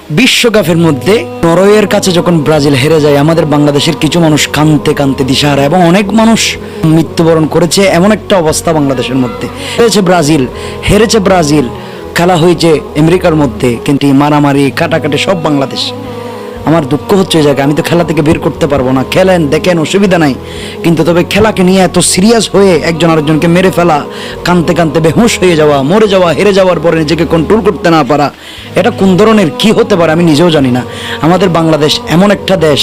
বিশ্বকাপের মধ্যে নরওয়ের কাছে যখন ব্রাজিল হেরে যায়, আমাদের বাংলাদেশের কিছু মানুষ কাঁদতে কাঁদতে দিশাহারা এবং অনেক মানুষ মৃত্যুবরণ করেছে। এমন একটা অবস্থা বাংলাদেশের মধ্যে। হেরেছে ব্রাজিল, খেলা হয়েছে আমেরিকার মধ্যে, কিন্তু মারামারি কাটাকাটি সব বাংলাদেশ। আমার দুঃখ হচ্ছে এই জায়গায়, আমি তো খেলা থেকে বের করতে পারবো না। খেলেন, দেখেন, অসুবিধা নাই, কিন্তু তবে খেলাকে নিয়ে এত সিরিয়াস হয়ে একজন আরেকজনকে মেরে ফেলা, কাঁদতে কাঁদতে বেহুশ হয়ে যাওয়া, মরে যাওয়া, হেরে যাওয়ার পরে নিজেকে কন্ট্রোল করতে না পারা, এটা কোন ধরনের কি হতে পারে আমি নিজেও জানি না। আমাদের বাংলাদেশ এমন একটা দেশ,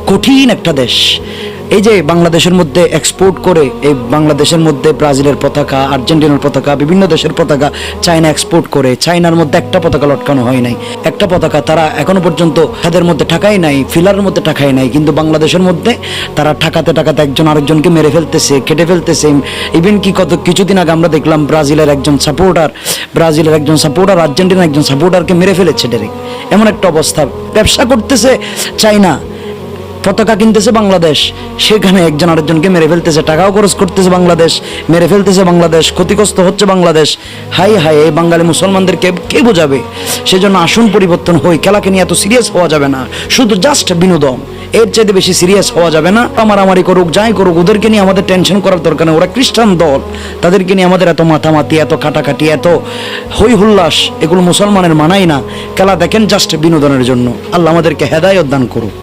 কঠিন একটা দেশ। এই যে বাংলাদেশের মধ্যে এক্সপোর্ট করে, এই বাংলাদেশের মধ্যে ব্রাজিলের পতাকা, আর্জেন্টিনার পতাকা, বিভিন্ন দেশের পতাকা চায়না এক্সপোর্ট করে। চায়নার মধ্যে একটা পতাকা লটকানো হয় নাই, একটা পতাকা তারা এখনো পর্যন্ত তাদের মধ্যে ঠাকাই নাই, ফিলারের মধ্যে ঠাকাই নাই। কিন্তু বাংলাদেশের মধ্যে তারা ঠাকাতে ঠাকাতে একজন আরেকজনকে মেরে ফেলতেছে, কেটে ফেলতেছে। ইভেন কি কিছুদিন আগে আমরা দেখলাম ব্রাজিলের একজন সাপোর্টার আর্জেন্টিনার একজন সাপোর্টারকে মেরে ফেলেছে ডাইরেক্ট। এমন একটা অবস্থা। ব্যবসা করতেছে চায়না, পতাকা কিনতেছে বাংলাদেশ, সেখানে একজন আরেকজনকে মেরে ফেলতেছে, টাকাও খরচ করতেছে বাংলাদেশ, মেরে ফেলতেছে বাংলাদেশ, ক্ষতিগ্রস্ত হচ্ছে বাংলাদেশ। হাই হাই, এই বাঙালি মুসলমানদেরকে কে বোঝাবে? সেজন্য আসন পরিবর্তন হই। খেলাকে নিয়ে এত সিরিয়াস হওয়া যাবে না, শুধু জাস্ট বিনোদন, এর চাইতে বেশি সিরিয়াস হওয়া যাবে না। মারামারি করুক, যাই করুক, ওদেরকে নিয়ে আমাদের টেনশন করার দরকার নেই। ওরা খ্রিস্টান দল, তাদেরকে নিয়ে আমাদের এত মাতামাতি, এত কাটাকাটি, এত হই হুল্লাস, এগুলো মুসলমানের মানাই না। খেলা দেখেন জাস্ট বিনোদনের জন্য। আল্লাহ আমাদেরকে হেদায়েত দান করুক।